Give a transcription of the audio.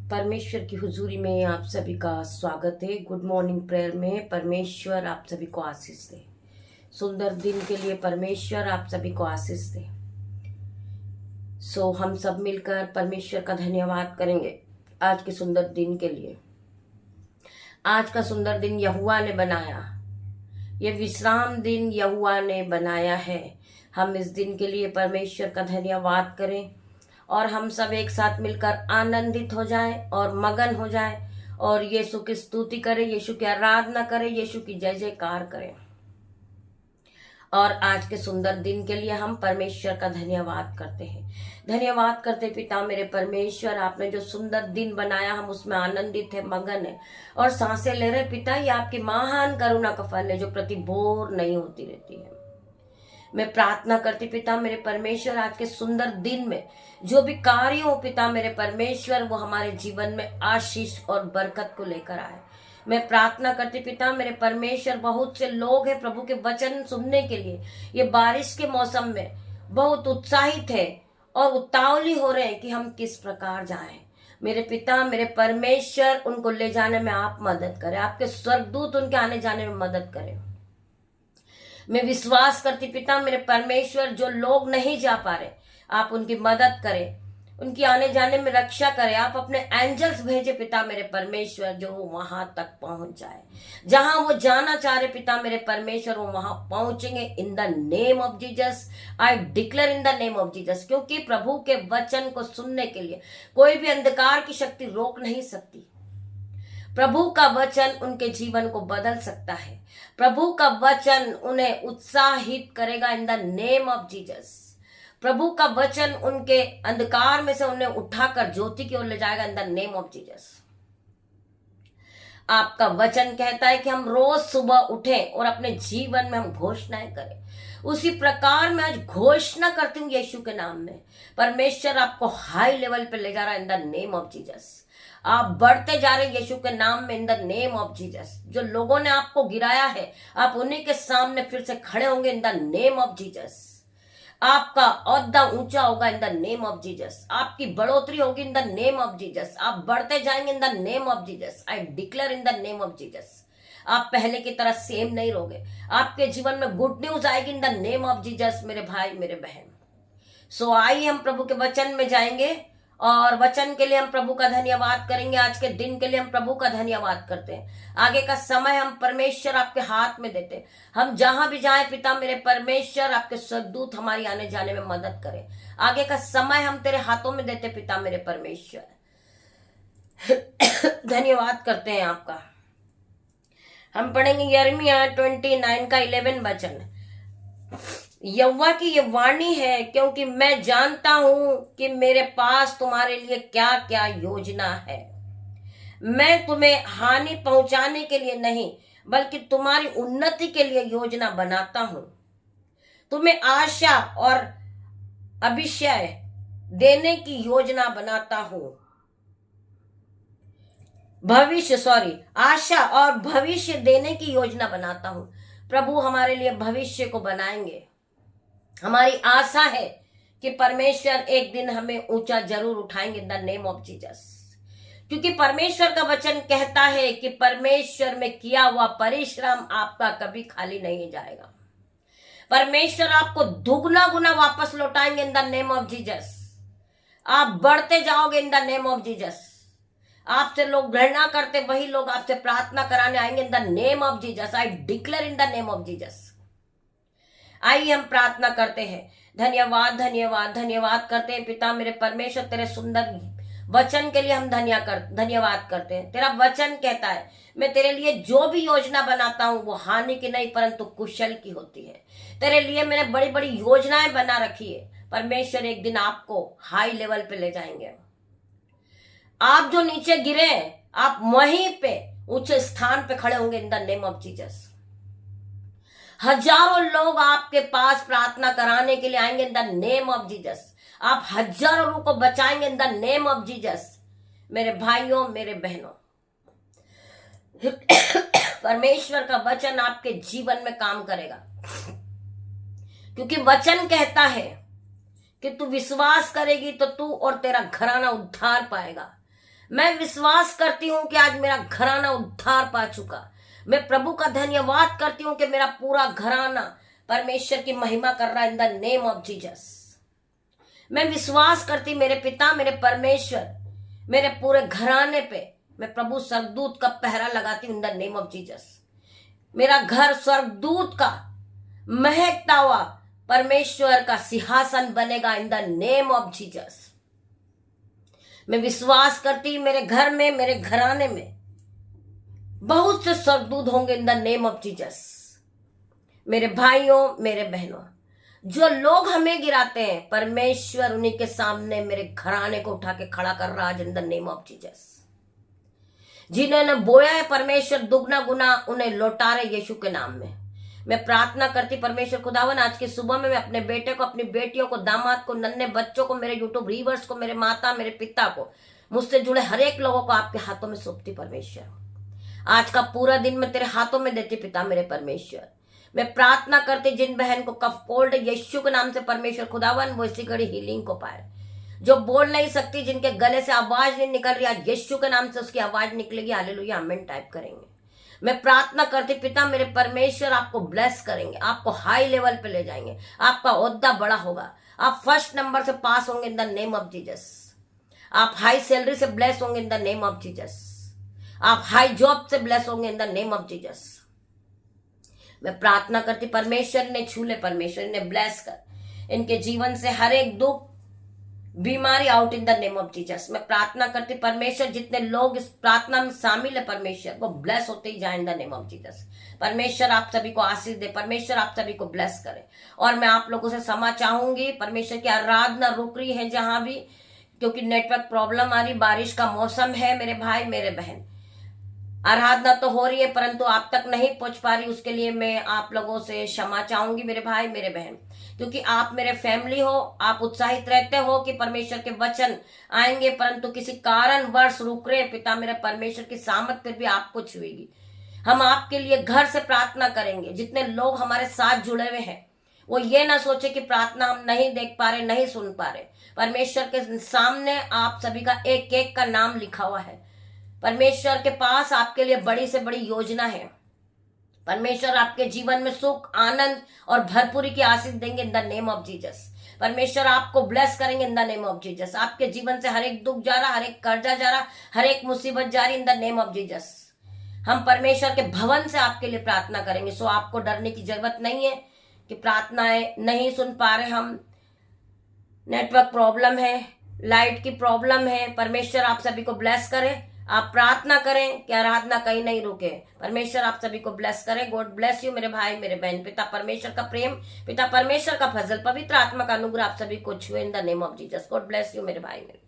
परमेश्वर की हुजूरी में आप सभी का स्वागत है। गुड मॉर्निंग प्रेयर में परमेश्वर आप सभी को आशीष दे। सुंदर दिन के लिए परमेश्वर आप सभी को आशीष दे। हम सब मिलकर परमेश्वर का धन्यवाद करेंगे आज के सुंदर दिन के लिए। आज का सुंदर दिन यहोवा ने बनाया, ये विश्राम दिन यहोवा ने बनाया है। हम इस दिन के लिए परमेश्वर का धन्यवाद करें और हम सब एक साथ मिलकर आनंदित हो जाएं और मगन हो जाएं और यीशु की स्तुति करें, यीशु की आराधना करें, यीशु की जय जयकार करें। और आज के सुंदर दिन के लिए हम परमेश्वर का धन्यवाद करते हैं। धन्यवाद करते पिता मेरे परमेश्वर, आपने जो सुंदर दिन बनाया हम उसमें आनंदित है, मगन है और सांसें ले रहे पिता। ये आपकी महान करुणा का फल है जो प्रति भोर नहीं होती रहती है। मैं प्रार्थना करती पिता मेरे परमेश्वर, आज के सुंदर दिन में जो भी कार्य हो पिता मेरे परमेश्वर, वो हमारे जीवन में आशीष और बरकत को लेकर आए। मैं प्रार्थना करती पिता मेरे परमेश्वर, बहुत से लोग हैं प्रभु के वचन सुनने के लिए ये बारिश के मौसम में बहुत उत्साहित है और उतावली हो रहे हैं कि हम किस प्रकार जाएं। मेरे पिता मेरे परमेश्वर, उनको ले जाने में आप मदद करें, आपके स्वर्गदूत उनके आने जाने में मदद करें। मैं विश्वास करती पिता मेरे परमेश्वर, जो लोग नहीं जा पा रहे आप उनकी मदद करें, उनकी आने जाने में रक्षा करें। आप अपने एंजल्स भेजे पिता मेरे परमेश्वर, जो वहां तक पहुंच जाए जहां वो जाना चाह रहे पिता मेरे परमेश्वर, वो वहां पहुंचेंगे। इन the name of Jesus I declare, in the name of Jesus. क्योंकि प्रभु के वचन को सुनने के लिए कोई भी अंधकार की शक्ति रोक नहीं सकती। प्रभु का वचन उनके जीवन को बदल सकता है। प्रभु का वचन उन्हें उत्साहित करेगा in the name of Jesus. प्रभु का वचन उनके अंधकार में से उन्हें उठाकर ज्योति की ओर ले जाएगा इन द नेम ऑफ जीसस। आपका वचन कहता है कि हम रोज सुबह उठें और अपने जीवन में हम घोषणाएं करें। उसी प्रकार मैं आज घोषणा करती हूँ यीशु के नाम में। परमेश्वर आपको हाई लेवल पे ले जा रहा है इन द नेम ऑफ जीसस। आप बढ़ते जा रहे हैं यीशु के नाम में इन द नेम ऑफ जीसस। जो लोगों ने आपको गिराया है आप उन्हीं के सामने फिर से खड़े होंगे इन द नेम ऑफ जीसस। आपका ओहदा ऊंचा होगा इन द नेम ऑफ जीसस। आपकी बढ़ोतरी होगी इन द नेम ऑफ जीसस। आप बढ़ते जाएंगे इन the name of Jesus. I declare in the name of Jesus. आप पहले की तरह सेम नहीं रहोगे। आपके जीवन में गुड न्यूज आएगी इन द नेम ऑफ जीसस मेरे भाई मेरे बहन। आइए हम प्रभु के वचन में जाएंगे और वचन के लिए हम प्रभु का धन्यवाद करेंगे। आज के दिन के लिए हम प्रभु का धन्यवाद करते हैं। आगे का समय हम परमेश्वर आपके हाथ में देते हैं। हम जहां भी जाएं पिता मेरे परमेश्वर, आपके स्वर्गदूत हमारी आने जाने में मदद करें। आगे का समय हम तेरे हाथों में देते पिता मेरे परमेश्वर। धन्यवाद करते हैं आपका। हम पढ़ेंगे यिर्मयाह 29 का 11 वचन। यहोवा की ये वाणी है, क्योंकि मैं जानता हूं कि मेरे पास तुम्हारे लिए क्या क्या योजना है। मैं तुम्हें हानि पहुंचाने के लिए नहीं बल्कि तुम्हारी उन्नति के लिए योजना बनाता हूं। तुम्हें आशा और अभिषय देने की योजना बनाता हूं। आशा और भविष्य देने की योजना बनाता हूं। प्रभु हमारे लिए भविष्य को बनाएंगे। हमारी आशा है कि परमेश्वर एक दिन हमें ऊंचा जरूर उठाएंगे इन द नेम ऑफ जीसस। क्योंकि परमेश्वर का वचन कहता है कि परमेश्वर में किया हुआ परिश्रम आपका कभी खाली नहीं जाएगा। परमेश्वर आपको दुगना गुना वापस लौटाएंगे in the name of Jesus. आप बढ़ते जाओगे in the name of Jesus. आपसे लोग घृणा करते, वही लोग आपसे प्रार्थना कराने आएंगे इन the name of Jesus. I declare in the name of Jesus. आइए हम प्रार्थना करते हैं। धन्यवाद धन्यवाद धन्यवाद करते हैं पिता मेरे परमेश्वर, तेरे सुंदर वचन के लिए हम धन्यवाद करते हैं। तेरा वचन कहता है मैं तेरे लिए जो भी योजना बनाता हूं वो हानि की नहीं परंतु कुशल की होती है। तेरे लिए मैंने बड़ी बड़ी योजनाएं बना रखी है। परमेश्वर एक दिन आपको हाई लेवल पे ले जाएंगे। आप जो नीचे गिरे आप वहीं पे ऊंचे स्थान पे खड़े होंगे इन द नेम ऑफ जीसस। हजारों लोग आपके पास प्रार्थना कराने के लिए आएंगे इन द नेम ऑफ जीसस। आप हजारों लोगों को बचाएंगे इन द नेम ऑफ जीसस। मेरे भाइयों मेरे बहनों, परमेश्वर का वचन आपके जीवन में काम करेगा। क्योंकि वचन कहता है कि तू विश्वास करेगी तो तू और तेरा घराना उद्धार पाएगा। मैं विश्वास करती हूं कि आज मेरा घराना उद्धार पा चुका। मैं प्रभु का धन्यवाद करती हूं कि मेरा पूरा घराना परमेश्वर की महिमा कर रहा है इन द नेम ऑफ जीसस। मैं विश्वास करती मेरे पिता, मेरे परमेश्वर, मेरे पूरे घराने पे मैं प्रभु स्वर्गदूत का पहरा लगाती हूं इन द नेम ऑफ जीसस। मेरा घर स्वर्गदूत का महकता हुआ परमेश्वर का सिंहासन बनेगा इन द नेम ऑफ जीसस। मैं विश्वास करती मेरे घर में, मेरे घराने में बहुत से स्वर्गदूत होंगे इन द नेम ऑफ जीसस। मेरे भाइयों, मेरे बहनों, जो लोग हमें गिराते हैं, परमेश्वर उन्हीं के सामने मेरे घराने को उठा के खड़ा कर रहा है इन द नेम ऑफ जीसस। जिन्होंने बोया है, परमेश्वर दुगना गुना उन्हें लौटा रहे यीशु के नाम में। मैं प्रार्थना करती परमेश्वर खुदावन, आज की सुबह में मैं अपने बेटे को, अपनी बेटियों को, दामाद को, नन्हे बच्चों को, मेरे यूट्यूब रीवर्स को, मेरे माता, मेरे पिता को, मुझसे जुड़े हर एक लोगों को आपके हाथों में सौंपती परमेश्वर। आज का पूरा दिन मैं तेरे हाथों में देती पिता मेरे परमेश्वर। मैं प्रार्थना करती जिन बहन को कफ कोल्ड यीशु के नाम से परमेश्वर खुदावन वो इसी घड़ी हीलिंग को पाए। जो बोल नहीं सकती, जिनके गले से आवाज नहीं निकल रही, आज यीशु के नाम से उसकी आवाज निकलेगी। हालेलुया, आमीन टाइप करेंगे। मैं प्रार्थना करती पिता मेरे परमेश्वर आपको ब्लेस करेंगे, आपको हाई लेवल पे ले जाएंगे, आपका ओहदा बड़ा होगा, आप फर्स्ट नंबर से पास होंगे इन द नेम ऑफ जीसस। आप हाई सैलरी से ब्लेस होंगे इन द नेम ऑफ जीसस। आप हाई जॉब से ब्लेस होंगे इन द नेम ऑफ जीसस। मैं प्रार्थना करती परमेश्वर ने छू ले, परमेश्वर ने ब्लेस कर इनके जीवन से हर एक दुख बीमारी out in the name of Jesus. मैं प्रार्थना करती परमेश्वर जितने लोग इस प्रार्थना में शामिल है परमेश्वर वो ब्लेस होते ही जाए इन द नेम ऑफ जीसस। परमेश्वर आप सभी को आशीष दे, परमेश्वर आप सभी को ब्लेस करे। और मैं आप लोगों से क्षमा चाहूंगी, परमेश्वर की आराधना रुक रही है जहां भी, क्योंकि नेटवर्क प्रॉब्लम आ रही, बारिश का मौसम है मेरे भाई मेरे बहन। आराधना तो हो रही है परंतु आप तक नहीं पहुंच पा रही, उसके लिए मैं आप लोगों से क्षमा चाहूंगी मेरे भाई मेरे बहन, क्योंकि आप मेरे फैमिली हो, आप उत्साहित रहते हो कि परमेश्वर के वचन आएंगे, परंतु किसी कारणवश रुक रहे। पिता मेरे परमेश्वर की सामत फिर भी आपको छुएगी। हम आपके लिए घर से प्रार्थना करेंगे। जितने लोग हमारे साथ जुड़े हुए हैं वो ये ना सोचे कि प्रार्थना हम नहीं देख पा रहे, नहीं सुन पा रहे। परमेश्वर के सामने आप सभी का एक एक का नाम लिखा हुआ है। परमेश्वर के पास आपके लिए बड़ी से बड़ी योजना है। परमेश्वर आपके जीवन में सुख, आनंद और भरपूरी की आशीष देंगे इन द नेम ऑफ जीसस। परमेश्वर आपको ब्लेस करेंगे इन द नेम ऑफ जीसस। आपके जीवन से हर एक दुख जा रहा, हर एक कर्जा जा रहा, हर एक मुसीबत जा रही इन द नेम ऑफ जीसस। हम परमेश्वर के भवन से आपके लिए प्रार्थना करेंगे। सो आपको डरने की जरूरत नहीं है कि प्रार्थनाएं नहीं सुन पा रहे हम, नेटवर्क प्रॉब्लम है, लाइट की प्रॉब्लम है। परमेश्वर आप सभी को ब्लेस करे। आप प्रार्थना करें कि आराधना कहीं नहीं रुके। परमेश्वर आप सभी को ब्लेस करें। गॉड ब्लेस यू मेरे भाई मेरे बहन। पिता परमेश्वर का प्रेम, पिता परमेश्वर का फजल, पवित्र आत्मा का अनुग्रह आप सभी को छुए इन the name of Jesus. God bless you मेरे भाई मेरे।